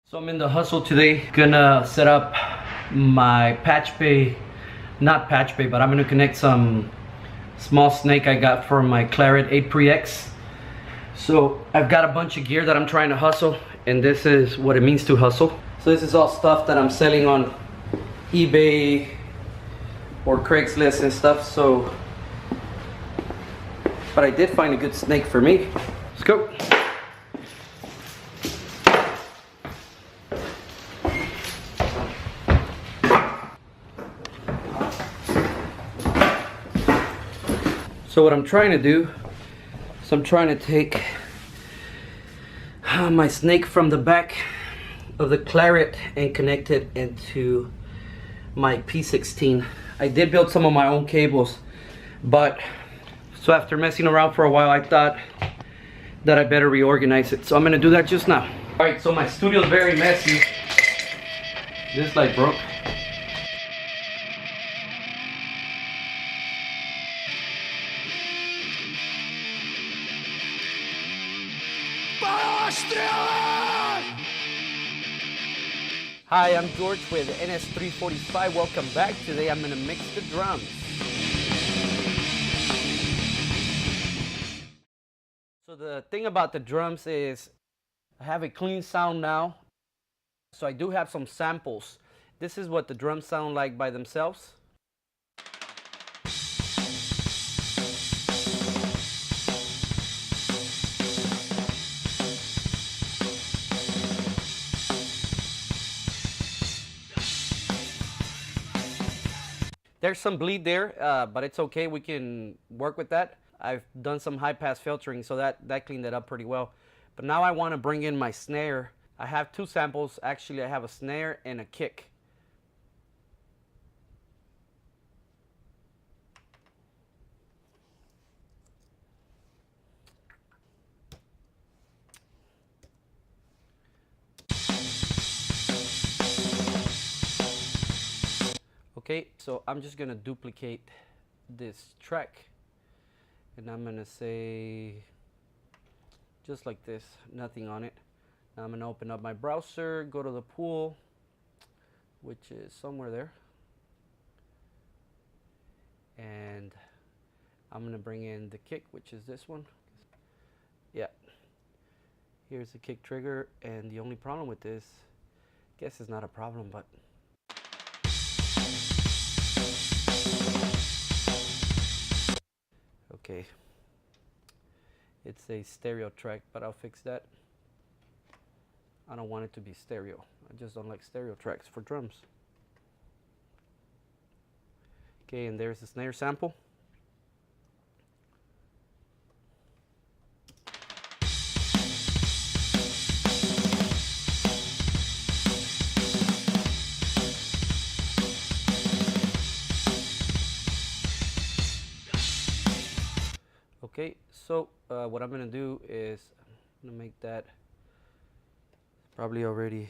So I'm in the hustle today, gonna set up my patch bay, not patch bay, but I'm gonna connect some small snake I got for my Claret 8 Pre X. So I've got a bunch of gear that I'm trying to hustle, and this is what it means to hustle. So this is all stuff that I'm selling on eBay or Craigslist and stuff. So, but I did find a good snake for me. Let's go. So what I'm trying to do is I'm trying to take my snake from the back of the Claret and connect it into my P16. I did build some of my own cables, but so after messing around for a while, I thought that I better reorganize it. So I'm gonna do that just now. All right, so my studio is very messy. This light broke. Hi, I'm George with NS345. Welcome back. Today I'm going to mix the drums. So the thing about the drums is I have a clean sound now. So I do have some samples. This is what the drums sound like by themselves. There's some bleed there, but it's okay. We can work with that. I've done some high pass filtering, so that cleaned it up pretty well. But now I want to bring in my snare. I have two samples. Actually, I have a snare and a kick. Okay, so I'm just gonna duplicate this track, and I'm gonna say just like this, nothing on it. Now I'm gonna open up my browser, go to the pool, which is somewhere there, and I'm gonna bring in the kick, which is this one. Yeah, here's the kick trigger, and the only problem with this, I guess it's not a problem, but okay, it's a stereo track, but I'll fix that. I don't want it to be stereo. I just don't like stereo tracks for drums. Okay, and there's the snare sample. Okay, so what I'm gonna do is I'm gonna make that probably already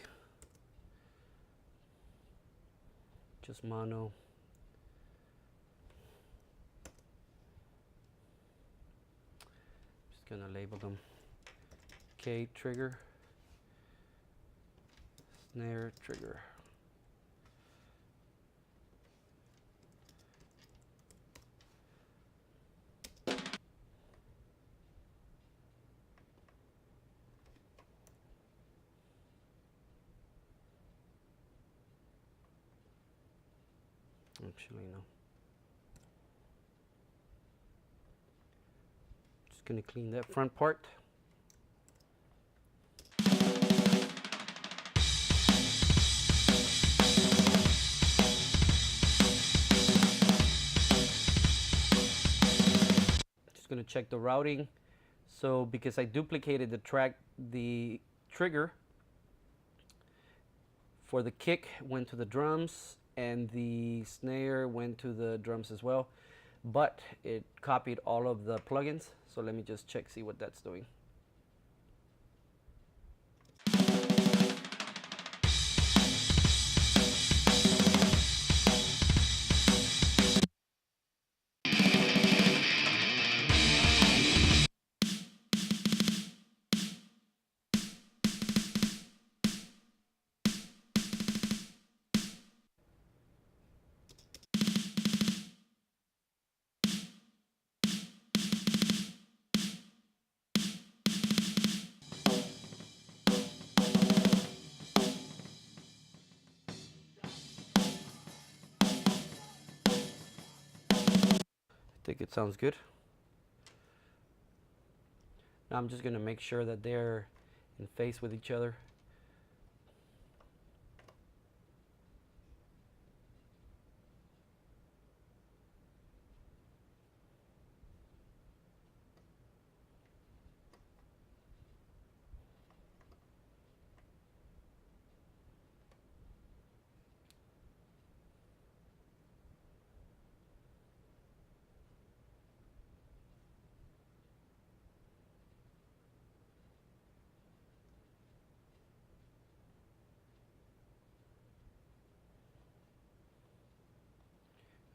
just mono. Just gonna label them K trigger, snare trigger. Actually, no. Just gonna clean that front part. Just gonna check the routing. So because I duplicated the trigger for the kick went to the drums, and the snare went to the drums as well, but it copied all of the plugins. So let me just check, see what that's doing. think it sounds good. Now I'm just gonna make sure that they're in phase with each other.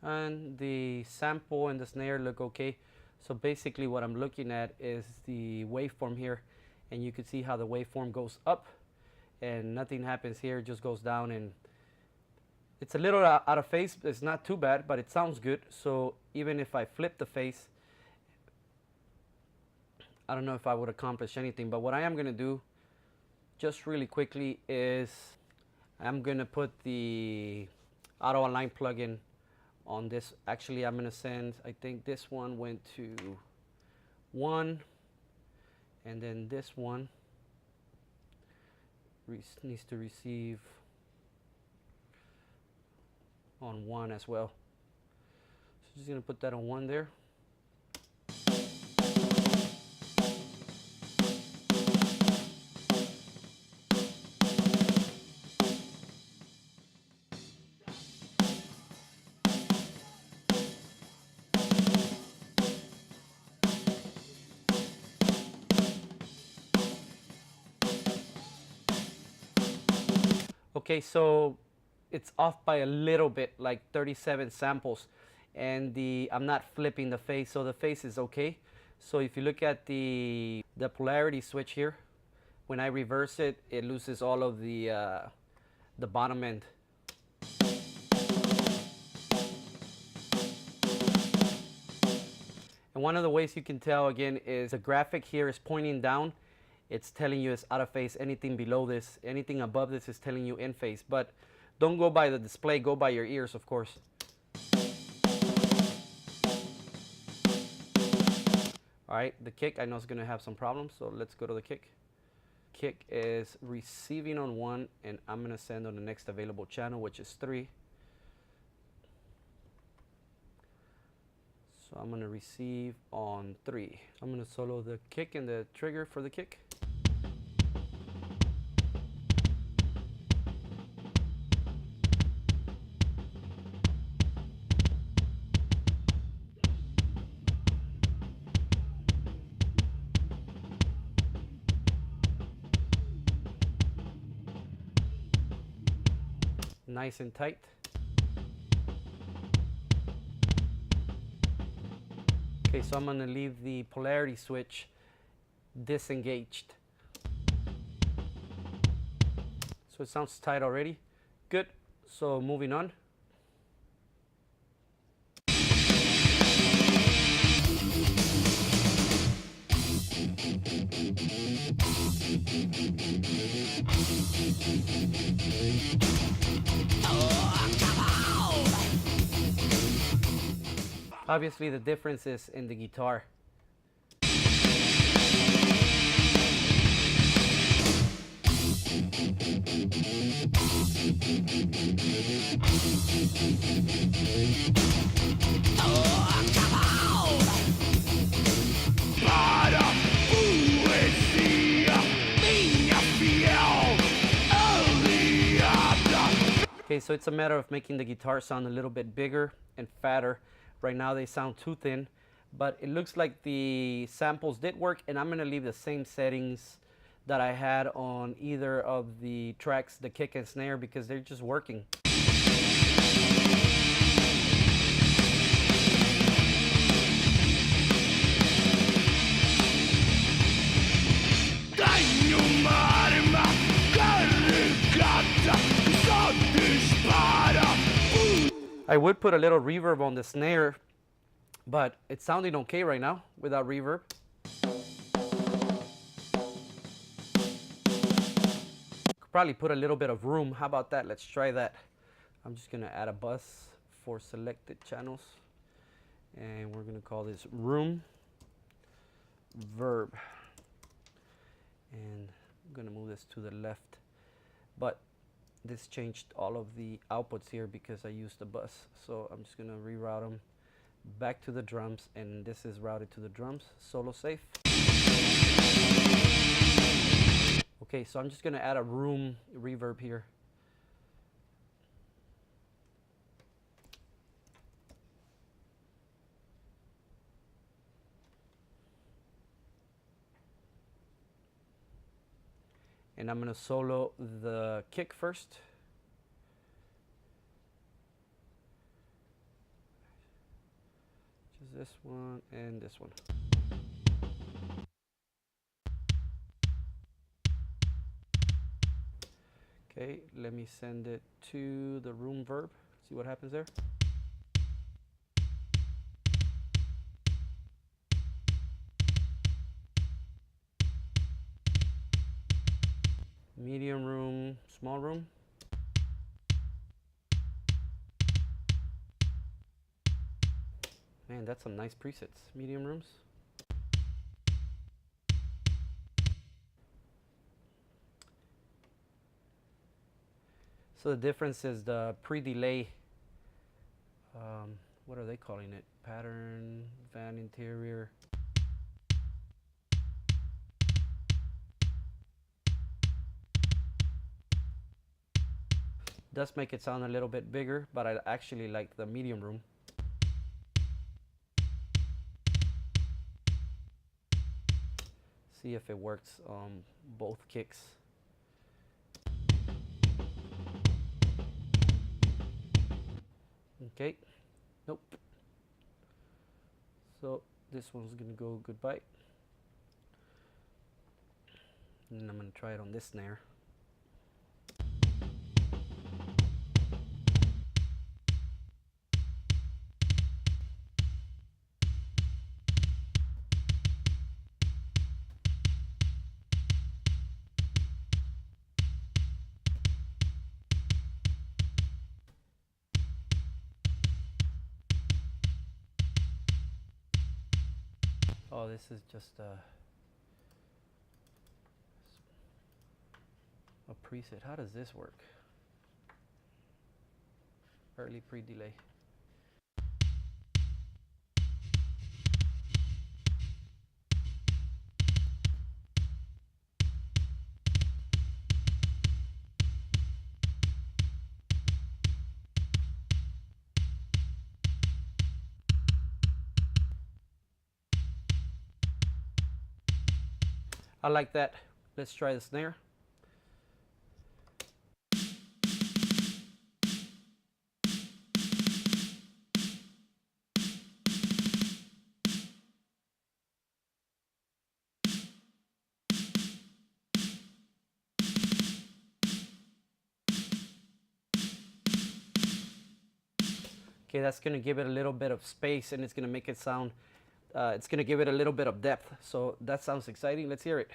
And the sample and the snare look okay. So basically what I'm looking at is the waveform here, and you can see how the waveform goes up and nothing happens here, it just goes down, and it's a little out of phase. It's not too bad, but it sounds good. So even if I flip the phase, I don't know if I would accomplish anything, but what I am gonna do just really quickly is I'm gonna put the auto align plugin on this. Actually, I'm gonna send, I think this one went to 1, and then this one needs to receive on 1 as well. So just gonna put that on 1 there. Okay, so it's off by a little bit, like 37 samples, and I'm not flipping the phase, so the phase is okay. So if you look at the polarity switch here, when I reverse it, it loses all of the bottom end. And one of the ways you can tell again is the graphic here is pointing down. It's telling you it's out of phase. Anything below this, anything above this is telling you in phase. But don't go by the display, go by your ears, of course. All right, the kick, I know it's gonna have some problems, so let's go to the kick. Kick is receiving on 1, and I'm gonna send on the next available channel, which is 3. So I'm gonna receive on 3. I'm gonna solo the kick and the trigger for the kick. Nice and tight. Okay, so I'm gonna leave the polarity switch disengaged. So it sounds tight already. Good, so moving on. Obviously the difference is in the guitar. Okay, so it's a matter of making the guitar sound a little bit bigger and fatter. Right now they sound too thin, but it looks like the samples did work, and I'm gonna leave the same settings that I had on either of the tracks, the kick and snare, because they're just working. I would put a little reverb on the snare, but it's sounding okay right now without reverb. Could probably put a little bit of room. How about that? Let's try that. I'm just gonna add a bus for selected channels, and we're gonna call this room verb, and I'm gonna move this to the left, but this changed all of the outputs here because I used the bus, so I'm just gonna reroute them back to the drums, and this is routed to the drums. Solo safe. Okay, so I'm just gonna add a room reverb here. And I'm gonna solo the kick first. Just this one and this one. Okay, let me send it to the room verb. See what happens there. Medium room, small room. Man, that's some nice presets. Medium rooms. So the difference is the pre-delay. What are they calling it? Pattern, van interior. Does make it sound a little bit bigger, but I actually like the medium room. See if it works on both kicks. Okay, nope. So this one's gonna go goodbye. And I'm gonna try it on this snare. Oh, this is just a preset. How does this work? Early pre-delay. I like that. Let's try the snare. Okay, that's gonna give it a little bit of space, and it's gonna make it sound, it's gonna give it a little bit of depth. So that sounds exciting. Let's hear it.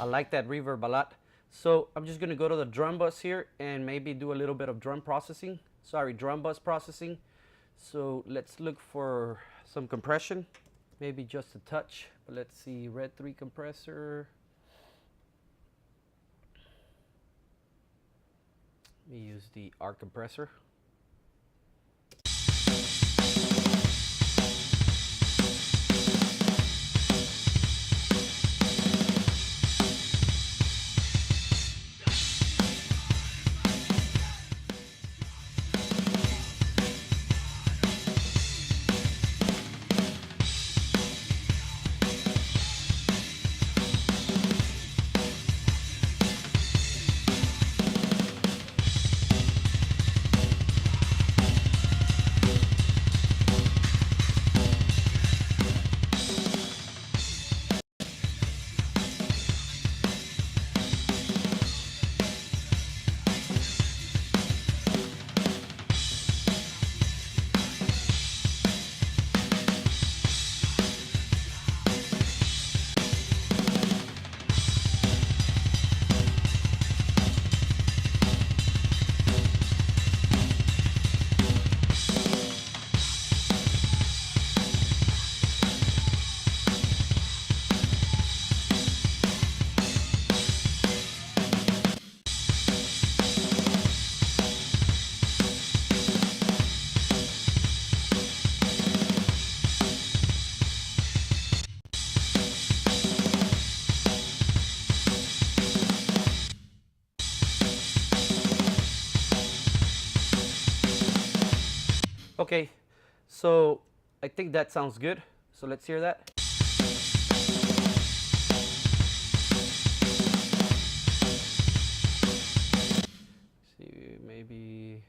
I like that reverb a lot. So I'm just gonna go to the drum bus here and maybe do a little bit of drum processing. Sorry, drum bus processing. So let's look for some compression, maybe just a touch, but let's see, Red 3 compressor. Let me use the arc compressor. Okay, so I think that sounds good. So let's hear that. See, maybe.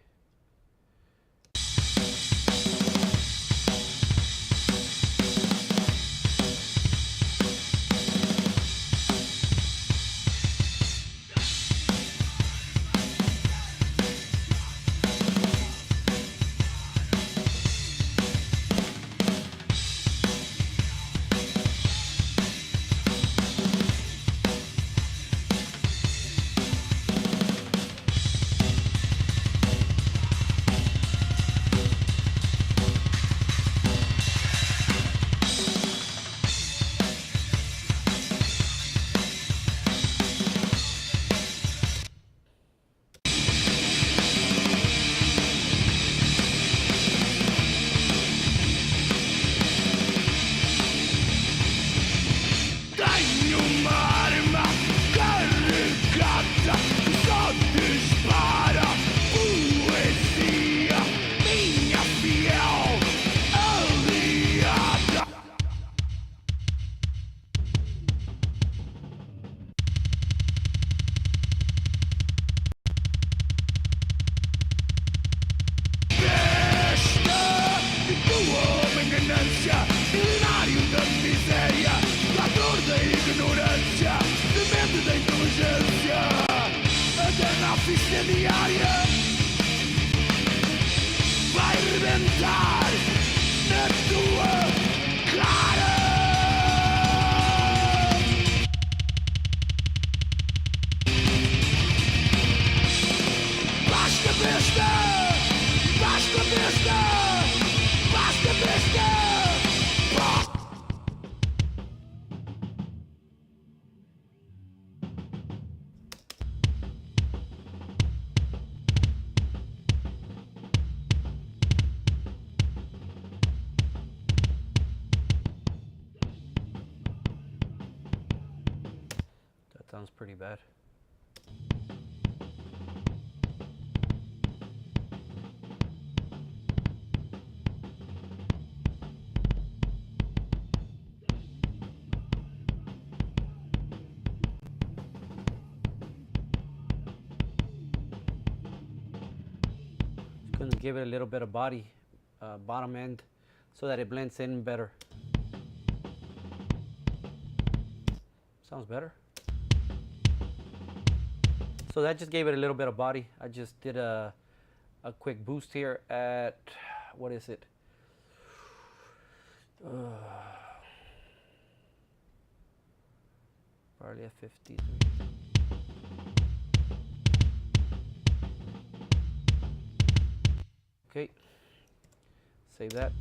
Vai arrebentar na tua cara. Basta besta, basta besta, basta besta. That sounds pretty bad. Just gonna give it a little bit of body, bottom end, so that it blends in better. Sounds better. So that just gave it a little bit of body. I just did a quick boost here at, what is it? Probably at 53. Okay, save that.